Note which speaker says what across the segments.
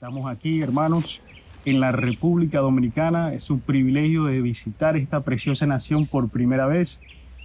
Speaker 1: Estamos aquí, hermanos, en la República Dominicana. Es un privilegio de visitar esta preciosa nación por primera vez.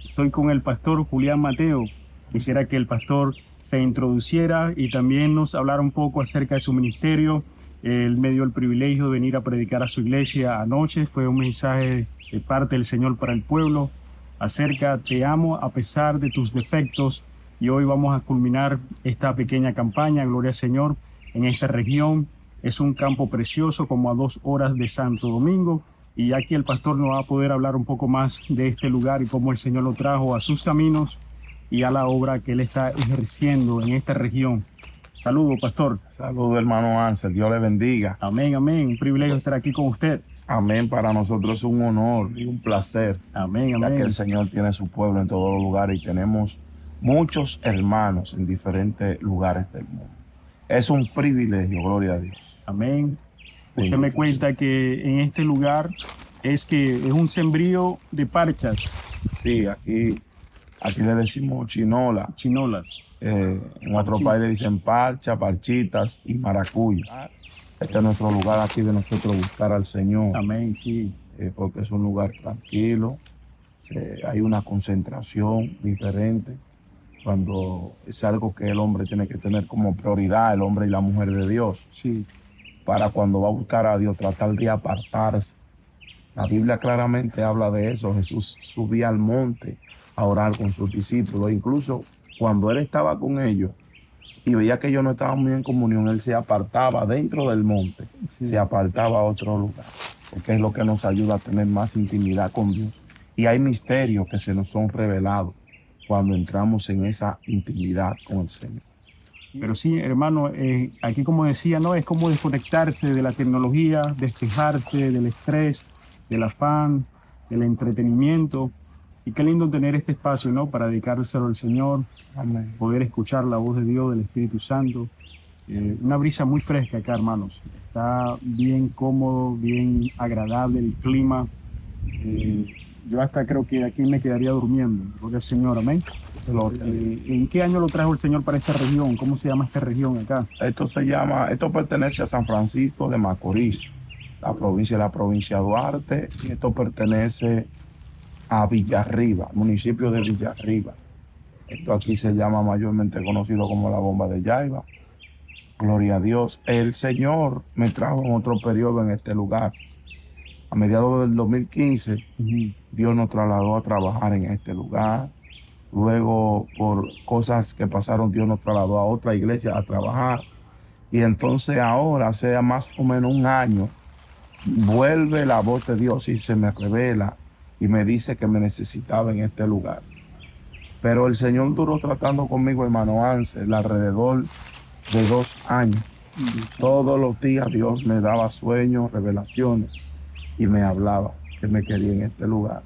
Speaker 1: Estoy con el pastor Julián Mateo. Quisiera que el pastor se introduciera y también nos hablara un poco acerca de su ministerio. Él me dio el privilegio de venir a predicar a su iglesia anoche. Fue un mensaje de parte del Señor para el pueblo acerca te amo a pesar de tus defectos. Y hoy vamos a culminar esta pequeña campaña, gloria al Señor, en esta región. Es un campo precioso, como a 2 horas de Santo Domingo. Y aquí el pastor nos va a poder hablar un poco más de este lugar y cómo el Señor lo trajo a sus caminos y a la obra que Él está ejerciendo en esta región. Saludos, pastor.
Speaker 2: Saludos, hermano Ansel. Dios le bendiga.
Speaker 1: Amén, amén. Un privilegio estar aquí con usted.
Speaker 2: Amén. Para nosotros es un honor y un placer.
Speaker 1: Amén,
Speaker 2: Ya
Speaker 1: amén.
Speaker 2: que el Señor tiene su pueblo en todos los lugares y tenemos muchos hermanos en diferentes lugares del mundo. Es un privilegio, gloria a Dios.
Speaker 1: Amén. Usted me cuenta que en este lugar es un sembrío de parchas,
Speaker 2: Sí, aquí le decimos chinola.
Speaker 1: chinolas.
Speaker 2: En otro país le dicen parcha, parchitas y maracuya. Este es nuestro lugar aquí de nosotros buscar al Señor.
Speaker 1: Amén, sí.
Speaker 2: Porque es un lugar tranquilo. Hay una concentración diferente cuando es algo que el hombre tiene que tener como prioridad, el hombre y la mujer de Dios,
Speaker 1: Sí,
Speaker 2: para cuando va a buscar a Dios, tratar de apartarse. La Biblia claramente habla de eso. Jesús subía al monte a orar con sus discípulos. Incluso cuando él estaba con ellos y veía que ellos no estaban muy en comunión, él se apartaba dentro del monte,
Speaker 1: sí.
Speaker 2: se apartaba a otro lugar, porque es lo que nos ayuda a tener más intimidad con Dios. Y hay misterios que se nos son revelados cuando entramos en esa intimidad con el Señor.
Speaker 1: Pero sí, hermano, aquí como decía, ¿no? Es como desconectarse de la tecnología, despejarse del estrés, del afán, del entretenimiento. Y qué lindo tener este espacio, ¿no? Para dedicárselo al Señor,
Speaker 2: Amén.
Speaker 1: poder escuchar la voz de Dios, del Espíritu Santo. Una brisa muy fresca acá, hermanos. Está bien cómodo, bien agradable el clima. Yo hasta creo que aquí me quedaría durmiendo. Gloria al Señor, amén. ¿En qué año lo trajo el Señor para esta región? ¿Cómo se llama esta región acá?
Speaker 2: Esto pertenece a San Francisco de Macorís, la provincia de Duarte, y esto pertenece a Villarriba, municipio de Villarriba. Esto aquí se llama mayormente conocido como la Bomba de Jaiba. Gloria a Dios. El Señor me trajo en otro periodo en este lugar. A mediados del 2015, Dios nos trasladó a trabajar en este lugar. Luego, por cosas que pasaron, Dios nos trasladó a otra iglesia a trabajar. Y entonces ahora, hace más o menos un año, vuelve la voz de Dios y se me revela y me dice que me necesitaba en este lugar. Pero el Señor duró tratando conmigo, hermano Ansel, alrededor de 2 años. Todos los días Dios me daba sueños, revelaciones y me hablaba que me quería en este lugar.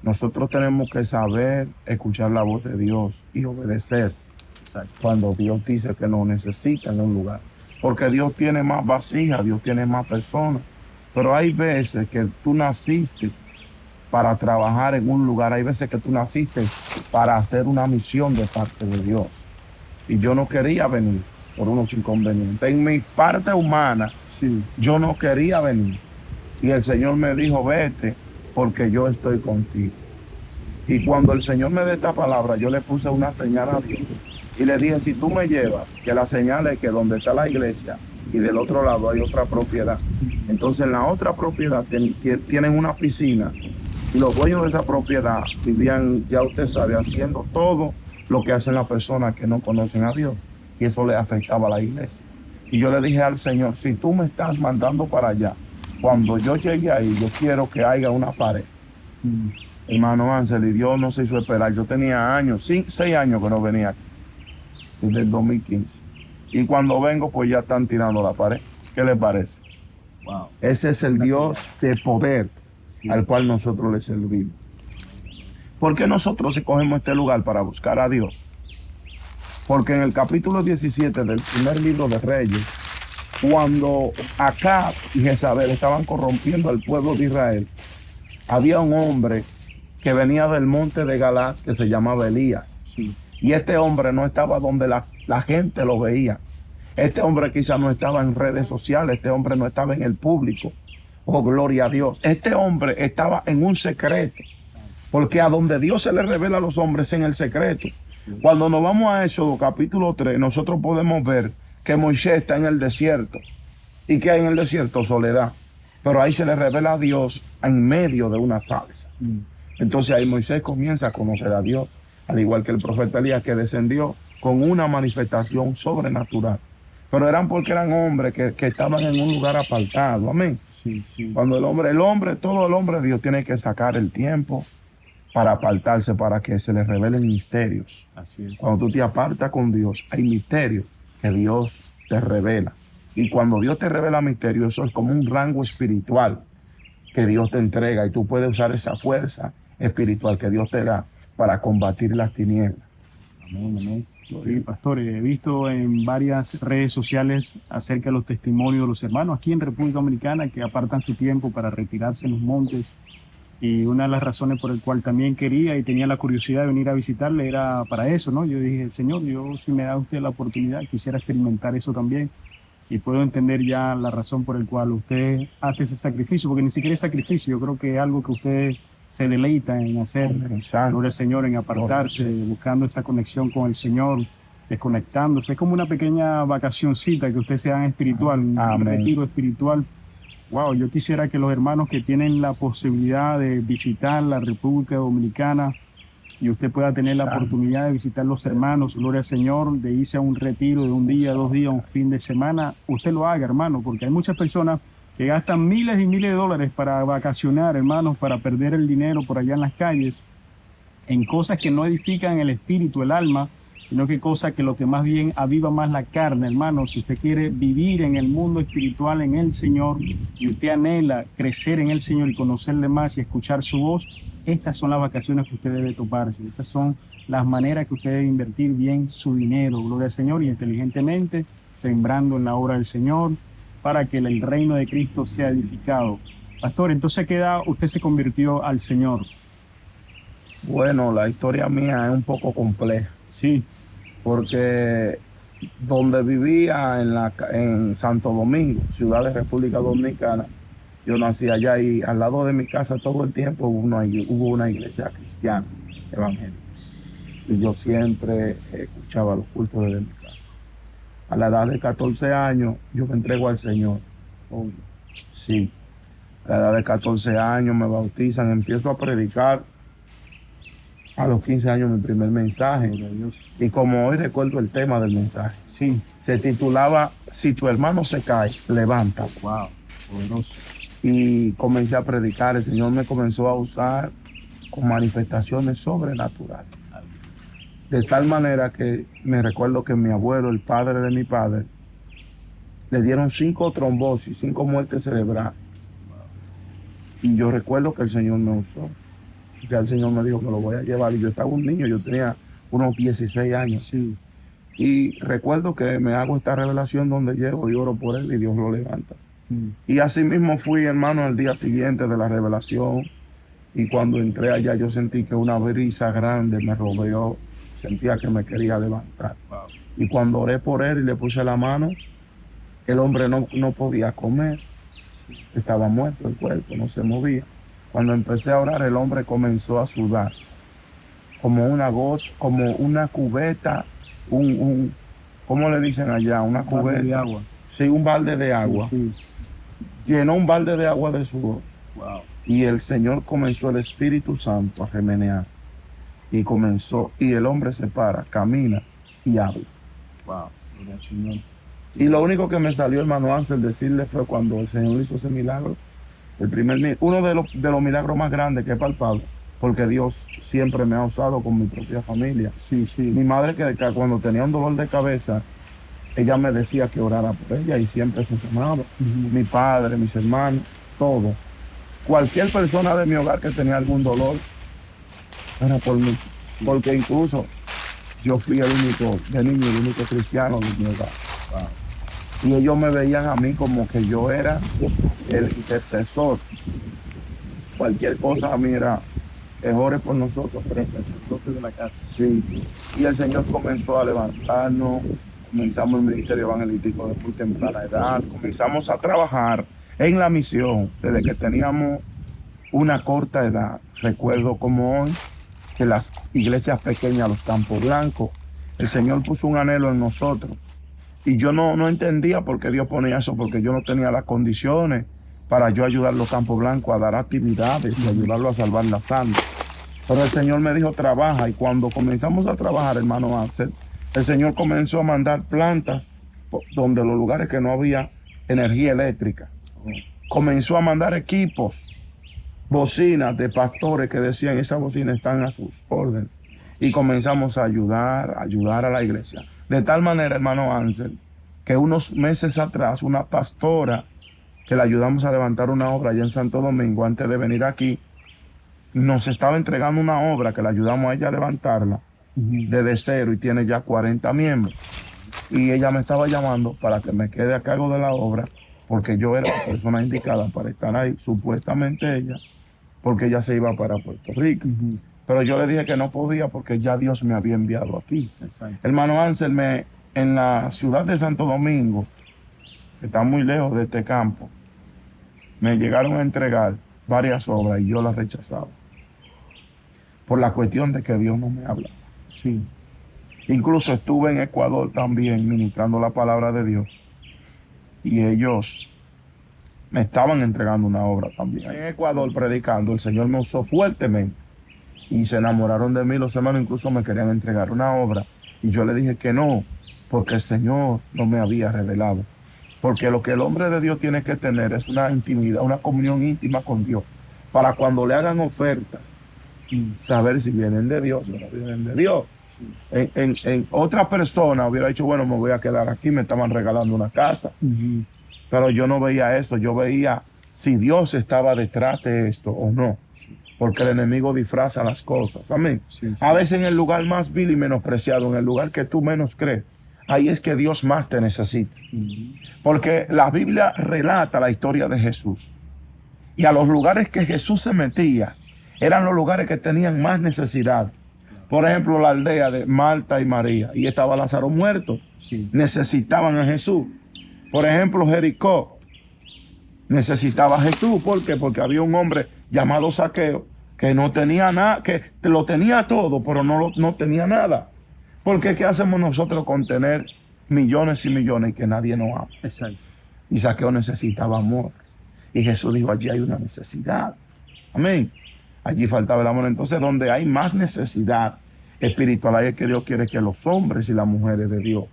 Speaker 2: Nosotros tenemos que saber escuchar la voz de Dios y obedecer cuando Dios dice que nos necesita en un lugar. Porque Dios tiene más vasijas, Dios tiene más personas. Pero hay veces que tú naciste para trabajar en un lugar. Hay veces que tú naciste para hacer una misión de parte de Dios. Y yo no quería venir por unos inconvenientes. En mi parte humana,
Speaker 1: Sí.
Speaker 2: yo no quería venir. Y el Señor me dijo, vete, porque yo estoy contigo. Y cuando el Señor me dio esta palabra, yo le puse una señal a Dios. Y le dije, si tú me llevas, que la señal es que donde está la iglesia y del otro lado hay otra propiedad. Entonces en la otra propiedad tienen una piscina y los dueños de esa propiedad vivían, ya usted sabe, haciendo todo lo que hacen las personas que no conocen a Dios. Y eso le afectaba a la iglesia. Y yo le dije al Señor, si tú me estás mandando para allá, cuando yo llegue ahí, yo quiero que haya una pared. Hermano Ansel, y Dios no se hizo esperar. Yo tenía años, 6 años que no venía aquí, desde el 2015. Y cuando vengo, pues ya están tirando la pared. ¿Qué les parece?
Speaker 1: Wow.
Speaker 2: Ese es el Dios de poder
Speaker 1: Sí.
Speaker 2: al cual nosotros le servimos. ¿Por qué nosotros escogemos este lugar para buscar a Dios? Porque en el capítulo 17 del primer libro de Reyes, cuando Acab y Jezabel estaban corrompiendo al pueblo de Israel, había un hombre que venía del monte de Galaad que se llamaba Elías.
Speaker 1: Sí.
Speaker 2: Y este hombre no estaba donde la gente lo veía. Este hombre quizás no estaba en redes sociales, este hombre no estaba en el público. Oh, gloria a Dios. Este hombre estaba en un secreto, porque a donde Dios se le revela a los hombres en el secreto. Cuando nos vamos a Éxodo capítulo 3, nosotros podemos ver que Moisés está en el desierto. ¿Y que hay en el desierto? Soledad. Pero ahí se le revela a Dios en medio de una salsa. Entonces ahí Moisés comienza a conocer a Dios, al igual que el profeta Elías, que descendió con una manifestación sobrenatural. Pero eran porque eran hombres que estaban en un lugar apartado. Amén.
Speaker 1: Sí, sí.
Speaker 2: Cuando todo el hombre de Dios tiene que sacar el tiempo para apartarse, para que se le revelen misterios.
Speaker 1: Así es.
Speaker 2: Cuando tú te apartas con Dios, hay misterios que Dios te revela. Y cuando Dios te revela misterios, eso es como un rango espiritual que Dios te entrega y tú puedes usar esa fuerza espiritual que Dios te da para combatir las tinieblas.
Speaker 1: Amén, amén. Sí, pastor, he visto en varias redes sociales acerca de los testimonios de los hermanos aquí en República Dominicana que apartan su tiempo para retirarse en los montes. Y una de las razones por el cual también quería y tenía la curiosidad de venir a visitarle era para eso, ¿no? Yo dije, Señor, yo si me da usted la oportunidad, quisiera experimentar eso también. Y puedo entender ya la razón por la cual usted hace ese sacrificio, porque ni siquiera es sacrificio, yo creo que es algo que usted se deleita en hacer, gloria al Señor, en apartarse, buscando esa conexión con el Señor, desconectándose. Es como una pequeña vacacioncita que usted se haga espiritual, un retiro espiritual. Wow, yo quisiera que los hermanos que tienen la posibilidad de visitar la República Dominicana y usted pueda tener la oportunidad de visitar los hermanos, gloria al Señor, de irse a un retiro de un día, 2 días, un fin de semana, usted lo haga, hermano, porque hay muchas personas que gastan miles y miles de dólares para vacacionar, hermanos, para perder el dinero por allá en las calles, en cosas que no edifican el espíritu, el alma, sino que cosas que lo que más bien aviva más la carne, hermano. Si usted quiere vivir en el mundo espiritual, en el Señor, y usted anhela crecer en el Señor y conocerle más y escuchar su voz, estas son las vacaciones que usted debe toparse. Estas son las maneras que usted debe invertir bien su dinero, gloria al Señor, y inteligentemente, sembrando en la obra del Señor, para que el reino de Cristo sea edificado. Pastor, entonces, ¿a qué edad usted se convirtió al Señor?
Speaker 2: Bueno, la historia mía es un poco compleja.
Speaker 1: Sí.
Speaker 2: Porque donde vivía en Santo Domingo, ciudad de República Dominicana, yo nací allá y al lado de mi casa todo el tiempo hubo una iglesia cristiana, evangélica. Y yo siempre escuchaba los cultos desde mi casa. A la edad de 14 años, yo me entrego al Señor. Oh, sí. A la edad de 14 años me bautizan, empiezo a predicar. A los 15 años mi primer mensaje. Y como hoy recuerdo el tema del mensaje,
Speaker 1: sí,
Speaker 2: se titulaba Si tu hermano se cae, levanta.
Speaker 1: Wow, poderoso.
Speaker 2: Y comencé a predicar, el Señor me comenzó a usar con manifestaciones sobrenaturales. De tal manera que me recuerdo que mi abuelo, el padre de mi padre, le dieron 5 trombosis, 5 muertes cerebrales. Y yo recuerdo que el Señor me usó. Ya el Señor me dijo que lo voy a llevar. Y yo estaba un niño, yo tenía unos 16 años.
Speaker 1: Sí.
Speaker 2: Y recuerdo que me hago esta revelación donde llego y oro por él y Dios lo levanta. Y así mismo fui, hermano, al día siguiente de la revelación. Y cuando entré allá yo sentí que una brisa grande me rodeó. Sentía que me quería levantar.
Speaker 1: Wow.
Speaker 2: Y cuando oré por él y le puse la mano, el hombre no podía comer. Estaba muerto el cuerpo, no se movía. Cuando empecé a orar, el hombre comenzó a sudar. Como una gota, como una cubeta, ¿cómo le dicen allá? Una cubeta.
Speaker 1: Balde de agua.
Speaker 2: Sí, un balde de agua.
Speaker 1: Sí.
Speaker 2: Llenó un balde de agua de sudor.
Speaker 1: Wow.
Speaker 2: Y el Señor comenzó, el Espíritu Santo, a remenear. Y el hombre se para, camina y habla.
Speaker 1: Wow. Señor.
Speaker 2: Y lo único que me salió, hermano Ángel, decirle fue cuando el Señor hizo ese milagro. Uno de los milagros más grandes que he palpado, porque Dios siempre me ha usado con mi propia familia.
Speaker 1: Sí, sí.
Speaker 2: Mi madre, que cuando tenía un dolor de cabeza, ella me decía que orara por ella y siempre se sanaba. Mi padre, mis hermanos, todo. Cualquier persona de mi hogar que tenía algún dolor, era por mí. Porque incluso yo fui el único cristiano de mi hogar.
Speaker 1: Wow.
Speaker 2: Y ellos me veían a mí como que yo era el intercesor. Cualquier cosa a mí era, que ore por nosotros,
Speaker 1: el sacerdote de la casa.
Speaker 2: Sí. Y el Señor comenzó a levantarnos, comenzamos el ministerio evangelístico de muy temprana edad, comenzamos a trabajar en la misión desde que teníamos una corta edad. Recuerdo como hoy que las iglesias pequeñas, los Campos Blancos, el Señor puso un anhelo en nosotros. Y yo no entendía por qué Dios ponía eso, porque yo no tenía las condiciones para yo ayudar a los Campos Blancos a dar actividades y ayudarlo a salvar la sangre. Pero el Señor me dijo, trabaja. Y cuando comenzamos a trabajar, hermano Axel, el Señor comenzó a mandar plantas donde los lugares que no había energía eléctrica. Comenzó a mandar equipos, bocinas de pastores que decían, esas bocinas están a sus órdenes. Y comenzamos a ayudar a la iglesia. De tal manera, hermano Ángel, que unos meses atrás, una pastora que le ayudamos a levantar una obra allá en Santo Domingo, antes de venir aquí, nos estaba entregando una obra que le ayudamos a ella a levantarla desde cero y tiene ya 40 miembros. Y ella me estaba llamando para que me quede a cargo de la obra, porque yo era la persona indicada para estar ahí, supuestamente ella, porque ella se iba para Puerto Rico. Pero yo le dije que no podía porque ya Dios me había enviado aquí. Exacto. Hermano Ángel, en la ciudad de Santo Domingo, que está muy lejos de este campo, me llegaron a entregar varias obras y yo las rechazaba. Por la cuestión de que Dios no me habla. Sí. Incluso estuve en Ecuador también ministrando la palabra de Dios. Y ellos me estaban entregando una obra también. En Ecuador predicando, el Señor me usó fuertemente. Y se enamoraron de mí, los hermanos incluso me querían entregar una obra. Y yo le dije que no, porque el Señor no me había revelado. Porque lo que el hombre de Dios tiene que tener es una intimidad, una comunión íntima con Dios. Para cuando le hagan ofertas, saber si vienen de Dios o no vienen de Dios. En otra persona hubiera dicho, bueno, me voy a quedar aquí, me estaban regalando una casa. Pero yo no veía eso, yo veía si Dios estaba detrás de esto o no. Porque el enemigo disfraza las cosas. Amén. Sí. A veces en el lugar más vil y menospreciado, en el lugar que tú menos crees, ahí es que Dios más te necesita. Porque la Biblia relata la historia de Jesús. Y a los lugares que Jesús se metía, eran los lugares que tenían más necesidad. Por ejemplo, la aldea de Marta y María. Y estaba Lázaro muerto. Sí. Necesitaban a Jesús. Por ejemplo, Jericó necesitaba a Jesús. ¿Por qué? Porque había un hombre llamado Zaqueo que no tenía nada, que lo tenía todo, pero no tenía nada. Porque ¿qué hacemos nosotros con tener millones y millones y que nadie nos ama? Exacto. Y Zaqueo necesitaba amor. Y Jesús dijo, allí hay una necesidad. Amén. Allí faltaba el amor. Entonces, donde hay más necesidad espiritual, ahí es que Dios quiere que los hombres y las mujeres de Dios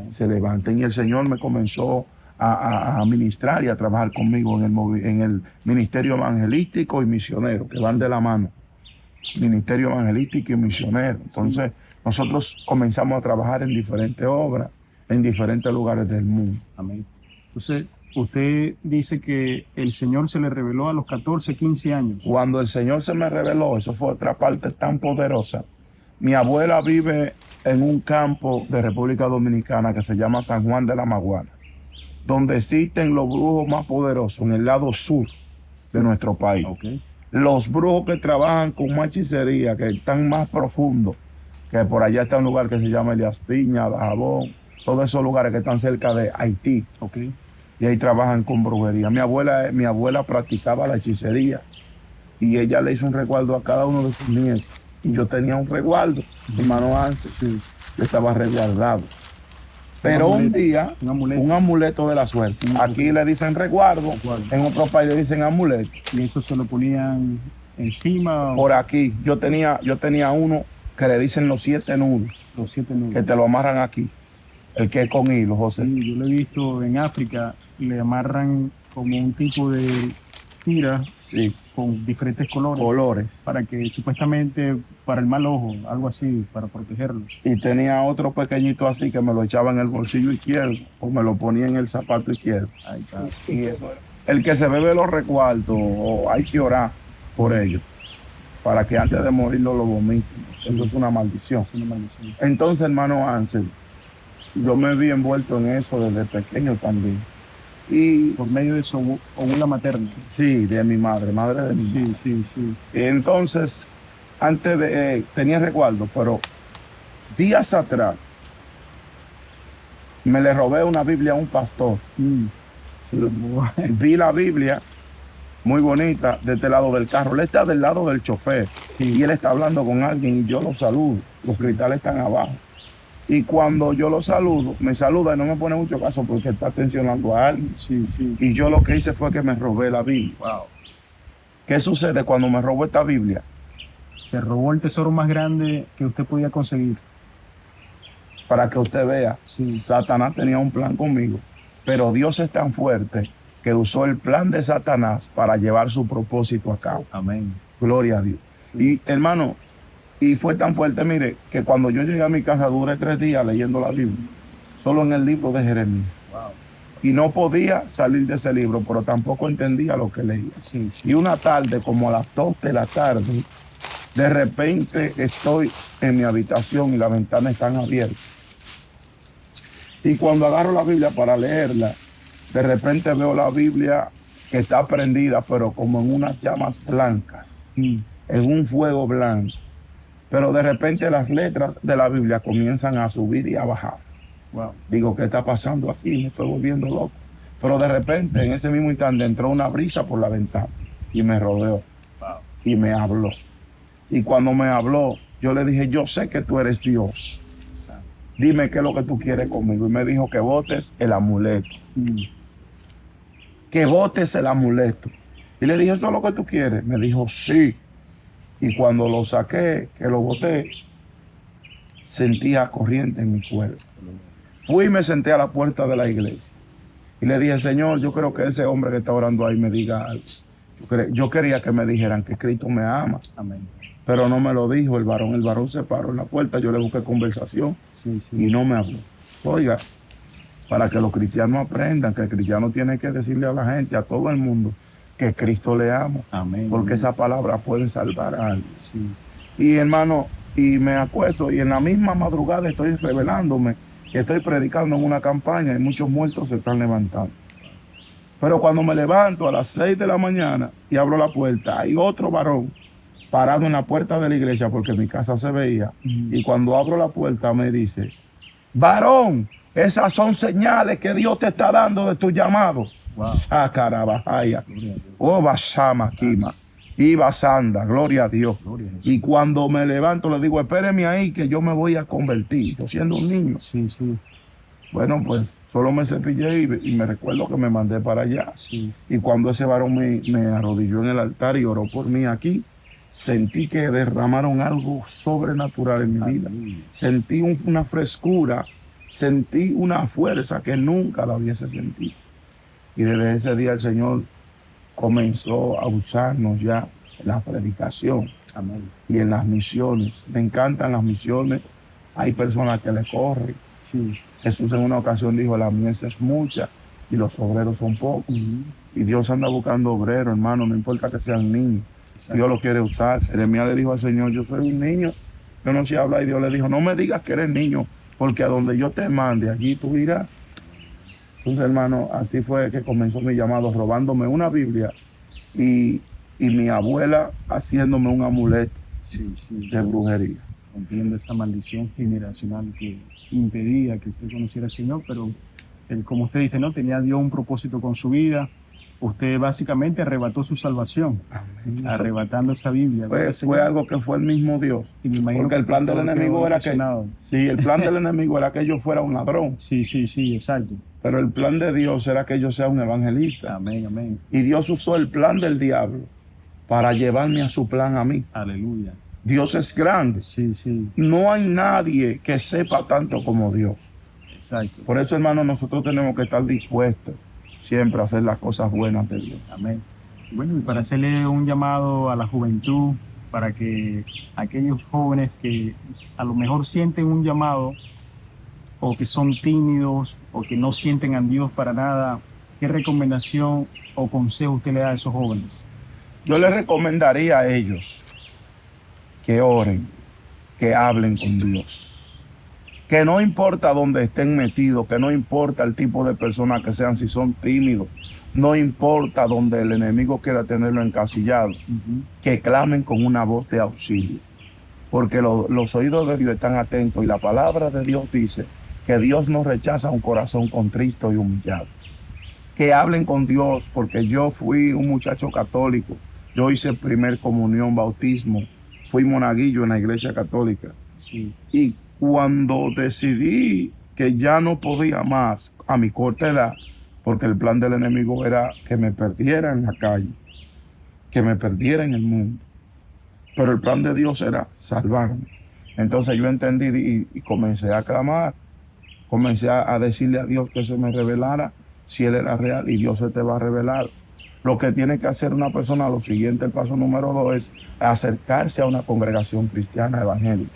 Speaker 2: se levanten. Y el Señor me comenzó a ministrar y a trabajar conmigo en el ministerio evangelístico y misionero, que van de la mano. Ministerio evangelístico y misionero. Entonces, nosotros comenzamos a trabajar en diferentes obras, en diferentes lugares del mundo.
Speaker 1: Amén. Entonces, usted dice que el Señor se le reveló a los 14, 15 años.
Speaker 2: Cuando el Señor se me reveló, eso fue otra parte tan poderosa. Mi abuela vive en un campo de República Dominicana que se llama San Juan de la Maguana, donde existen los brujos más poderosos en el lado sur de nuestro país. Okay. Los brujos que trabajan con más hechicería, que están más profundos, que por allá está un lugar que se llama Elías Piña, Dajabón, todos esos lugares que están cerca de Haití. Okay. Y ahí trabajan con brujería. Mi abuela practicaba la hechicería y ella le hizo un resguardo a cada uno de sus nietos. Y yo tenía un resguardo, hermano Ángel, yo estaba resguardado. Pero un día, un amuleto de la suerte. Aquí le dicen resguardo, en otro país le dicen amuleto.
Speaker 1: ¿Y eso se lo ponían encima?
Speaker 2: Por aquí, yo tenía uno que le dicen los 7 nudos.
Speaker 1: Los 7 nudos.
Speaker 2: Que te lo amarran aquí. El que es con hilo, José.
Speaker 1: Sí, yo lo he visto en África, le amarran como un tipo de tira, sí, con diferentes colores. Para que supuestamente, para el mal ojo, algo así, para protegerlos.
Speaker 2: Y tenía otro pequeñito así que me lo echaba en el bolsillo izquierdo o me lo ponía en el zapato izquierdo. Ahí está. Y eso era. El que se bebe los recuartos, hay que orar por ellos, para que antes de morir no lo vomiten. Sí. Eso es una maldición. Es una maldición. Entonces, hermano Ángel, yo me vi envuelto en eso desde pequeño también.
Speaker 1: Y por medio de su abuela materna.
Speaker 2: Sí, de mi madre de mi madre.
Speaker 1: Sí.
Speaker 2: Y entonces, antes de, tenía resguardo, pero días atrás, Me le robé una Biblia a un pastor.
Speaker 1: Sí, bueno.
Speaker 2: Vi la Biblia muy bonita de este lado del carro. Él está del lado del chofer
Speaker 1: Sí.
Speaker 2: y él está hablando con alguien y yo lo saludo. Los cristales están abajo. Y cuando yo lo saludo, me saluda y no me pone mucho caso porque está atencionando a alguien.
Speaker 1: Sí, sí.
Speaker 2: Y yo lo que hice fue que me robé la Biblia.
Speaker 1: Wow.
Speaker 2: ¿Qué sucede cuando me robo esta Biblia?
Speaker 1: Se robó el tesoro más grande que usted podía conseguir.
Speaker 2: Para que usted vea,
Speaker 1: Sí.
Speaker 2: Satanás tenía un plan conmigo, pero Dios es tan fuerte que usó el plan de Satanás para llevar su propósito a cabo.
Speaker 1: Amén.
Speaker 2: Gloria a Dios.
Speaker 1: Sí.
Speaker 2: Y hermano, y fue tan fuerte, mire, que cuando yo llegué a mi casa duré 3 días leyendo la Biblia, solo en el libro de Jeremías.
Speaker 1: Wow.
Speaker 2: Y no podía salir de ese libro, pero tampoco entendía lo que leía.
Speaker 1: Sí, sí.
Speaker 2: Y una tarde, como a las 2 de la tarde, de repente estoy en mi habitación y las ventanas están abiertas. Y cuando agarro la Biblia para leerla, de repente veo la Biblia que está prendida, pero como en unas llamas blancas, en un fuego blanco. Pero de repente las letras de la Biblia comienzan a subir y a bajar.
Speaker 1: Wow.
Speaker 2: Digo, ¿qué está pasando aquí? Me estoy volviendo loco. Pero de repente, en ese mismo instante, entró una brisa por la ventana y me rodeó
Speaker 1: Wow.
Speaker 2: y me habló. Y cuando me habló, yo le dije, yo sé que tú eres Dios. Dime qué es lo que tú quieres conmigo. Y me dijo que botes el amuleto. Que botes el amuleto. Y le dije, ¿eso es lo que tú quieres? Me dijo, sí. Y cuando lo saqué, que lo boté, sentía corriente en mi cuerpo. Fui y me senté a la puerta de la iglesia. Y le dije, Señor, yo creo que ese hombre que está orando ahí me diga algo. Yo quería que me dijeran que Cristo me ama.
Speaker 1: Amén.
Speaker 2: Pero no me lo dijo el varón. El varón se paró en la puerta. Yo le busqué conversación
Speaker 1: Sí, sí.
Speaker 2: y no me habló. Oiga, para que los cristianos aprendan que el cristiano tiene que decirle a la gente, a todo el mundo, que Cristo le ama.
Speaker 1: Amén.
Speaker 2: Porque
Speaker 1: Amén.
Speaker 2: esa palabra puede salvar a alguien.
Speaker 1: Sí.
Speaker 2: Y hermano, y me acuesto y en la misma madrugada estoy revelándome que estoy predicando en una campaña y muchos muertos se están levantando. Pero cuando me levanto a las 6 de la mañana y abro la puerta, hay otro varón parado en la puerta de la iglesia porque mi casa se veía. Y cuando abro la puerta me dice, varón, esas son señales que Dios te está dando de tu llamado.
Speaker 1: Wow.
Speaker 2: Carabajaya.
Speaker 1: Gloria a Dios.
Speaker 2: Oh, Basama, Kima. Y Basanda, gloria a Dios.
Speaker 1: Gloria a Jesús.
Speaker 2: Y cuando me levanto le digo, espéreme ahí que yo me voy a convertir. Yo siendo un niño.
Speaker 1: Sí, sí.
Speaker 2: Bueno, pues solo me cepillé y me recuerdo que me mandé para allá.
Speaker 1: Sí.
Speaker 2: Y cuando ese varón me arrodilló en el altar y oró por mí aquí, sentí que derramaron algo sobrenatural en mi vida.
Speaker 1: Aleluya.
Speaker 2: Sentí una frescura, sentí una fuerza que nunca la hubiese sentido. Y desde ese día el Señor comenzó a usarnos ya en la predicación
Speaker 1: Amén.
Speaker 2: y en las misiones. Me encantan las misiones. Hay personas que le corren.
Speaker 1: Sí.
Speaker 2: Jesús en una ocasión dijo, la mies es mucha y los obreros son pocos. Y Dios anda buscando obreros, hermano, no importa que sean niños.
Speaker 1: Exacto.
Speaker 2: Dios lo quiere usar. Jeremías le dijo al Señor, yo soy un niño, yo no sé hablar. Y Dios le dijo, no me digas que eres niño, porque a donde yo te mande, allí tú irás. Entonces, hermano, así fue que comenzó mi llamado, robándome una Biblia y mi abuela haciéndome un amuleto
Speaker 1: Sí, sí.
Speaker 2: de brujería.
Speaker 1: Entiendo esa maldición generacional que impedía que usted conociera al Señor, pero como usted dice, ¿no? Tenía Dios un propósito con su vida. Usted básicamente arrebató su salvación,
Speaker 2: Amén.
Speaker 1: arrebatando esa Biblia.
Speaker 2: Fue algo que fue el mismo Dios.
Speaker 1: Y me imagino
Speaker 2: Porque el plan del
Speaker 1: todo
Speaker 2: enemigo
Speaker 1: quedó
Speaker 2: era que,
Speaker 1: impresionado.
Speaker 2: sí, el plan del enemigo era que yo fuera un ladrón,
Speaker 1: Sí, sí, sí, exacto.
Speaker 2: pero el plan de Dios era que yo sea un evangelista.
Speaker 1: Amén, amén.
Speaker 2: Y Dios usó el plan del diablo para llevarme a su plan a mí.
Speaker 1: Aleluya.
Speaker 2: Dios es grande.
Speaker 1: Sí, sí,
Speaker 2: No hay nadie que sepa tanto como Dios.
Speaker 1: exacto.
Speaker 2: Por eso, hermano, nosotros tenemos que estar dispuestos siempre a hacer las cosas buenas de Dios.
Speaker 1: Amén. Bueno, y para hacerle un llamado a la juventud, para que aquellos jóvenes que a lo mejor sienten un llamado o que son tímidos o que no sienten a Dios para nada, ¿qué recomendación o consejo usted le da a esos jóvenes?
Speaker 2: Yo les recomendaría a ellos que oren, que hablen con Dios. Que no importa dónde estén metidos, que no importa el tipo de personas que sean, si son tímidos, no importa donde el enemigo quiera tenerlo encasillado, que clamen con una voz de auxilio. Porque los oídos de Dios están atentos y la palabra de Dios dice que Dios no rechaza un corazón contristo y humillado. Que hablen con Dios, porque yo fui un muchacho católico. Yo hice primer comunión, bautismo, fui monaguillo en la iglesia católica.
Speaker 1: Sí,
Speaker 2: Y cuando decidí que ya no podía más a mi corta edad, porque el plan del enemigo era que me perdiera en la calle, que me perdiera en el mundo, pero el plan de Dios era salvarme. Entonces yo entendí y comencé a clamar, comencé a decirle a Dios que se me revelara si Él era real, y Dios se te va a revelar. Lo que tiene que hacer una persona, lo siguiente, el paso número 2, es acercarse a una congregación cristiana evangélica,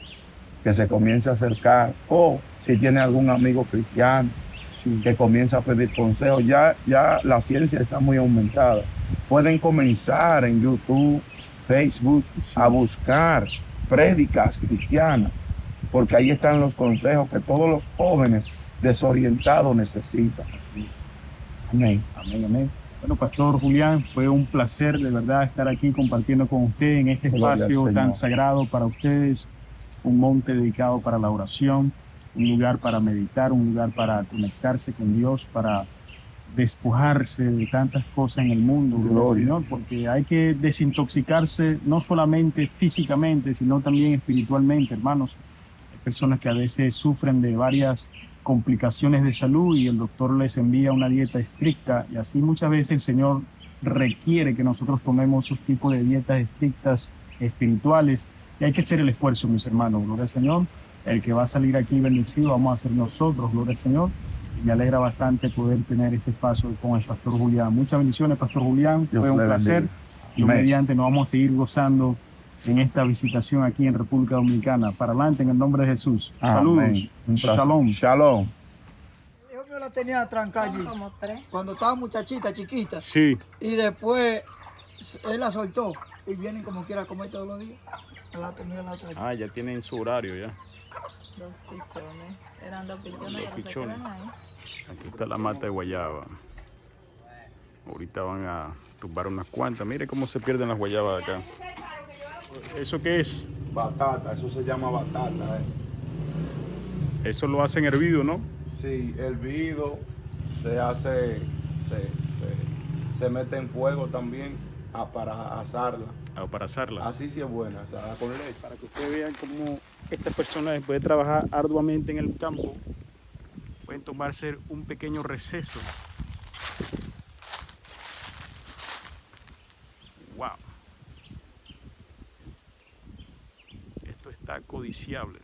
Speaker 2: que se comience a acercar, o si tiene algún amigo cristiano,
Speaker 1: sí.
Speaker 2: que comienza a pedir consejos. Ya la ciencia está muy aumentada. Pueden comenzar en YouTube, Facebook, a buscar prédicas cristianas, porque ahí están los consejos que todos los jóvenes desorientados necesitan.
Speaker 1: Así es.
Speaker 2: Amén.
Speaker 1: Amén, amén. Bueno, Pastor Julián, fue un placer de verdad estar aquí compartiendo con usted en este
Speaker 2: Gloria al
Speaker 1: espacio tan
Speaker 2: Señor.
Speaker 1: sagrado para ustedes, un monte dedicado para la oración, un lugar para meditar, un lugar para conectarse con Dios, para despojarse de tantas cosas en el mundo,
Speaker 2: Gloria.
Speaker 1: Señor, porque hay que desintoxicarse no solamente físicamente, sino también espiritualmente, hermanos. Hay personas que a veces sufren de varias complicaciones de salud y el doctor les envía una dieta estricta, y así muchas veces el Señor requiere que nosotros tomemos esos tipos de dietas estrictas espirituales, y hay que hacer el esfuerzo, mis hermanos. Gloria al Señor. El que va a salir aquí bendecido vamos a ser nosotros, gloria al Señor. Y me alegra bastante poder tener este espacio con el Pastor Julián. Muchas bendiciones, Pastor Julián.
Speaker 2: Dios
Speaker 1: Fue un
Speaker 2: le
Speaker 1: placer.
Speaker 2: bendiga.
Speaker 1: Y
Speaker 2: Amén.
Speaker 1: mediante nos vamos a seguir gozando en esta visitación aquí en República Dominicana. Para adelante, en el nombre de Jesús. Saludos.
Speaker 2: Amén. Un placer.
Speaker 1: Shalom.
Speaker 2: Shalom.
Speaker 3: El hijo mío la tenía trancada allí,
Speaker 4: Como tres.
Speaker 3: cuando estaba muchachita, chiquita.
Speaker 1: Sí.
Speaker 3: Y después él la soltó. Y vienen como quiera a comer todos los días. A la comida la otra.
Speaker 1: Ah, ya tienen su horario ya.
Speaker 4: Dos pichones. Eran dos pichones
Speaker 1: Dos
Speaker 4: que no se
Speaker 1: pichones.
Speaker 4: quedan ahí.
Speaker 1: Aquí está la mata de guayaba. Ahorita van a tumbar unas cuantas. Mire cómo se pierden las guayabas acá. ¿Eso qué es?
Speaker 2: Batata, eso se llama batata.
Speaker 1: Eso lo hacen hervido, ¿no?
Speaker 2: Sí, hervido, se hace, se mete en fuego también para asarla.
Speaker 1: Ah, para asarla.
Speaker 2: Así sí es buena, asada con leche.
Speaker 1: Para que ustedes vean cómo estas personas, después de trabajar arduamente en el campo, pueden tomarse un pequeño receso. Wow. Esto está codiciable.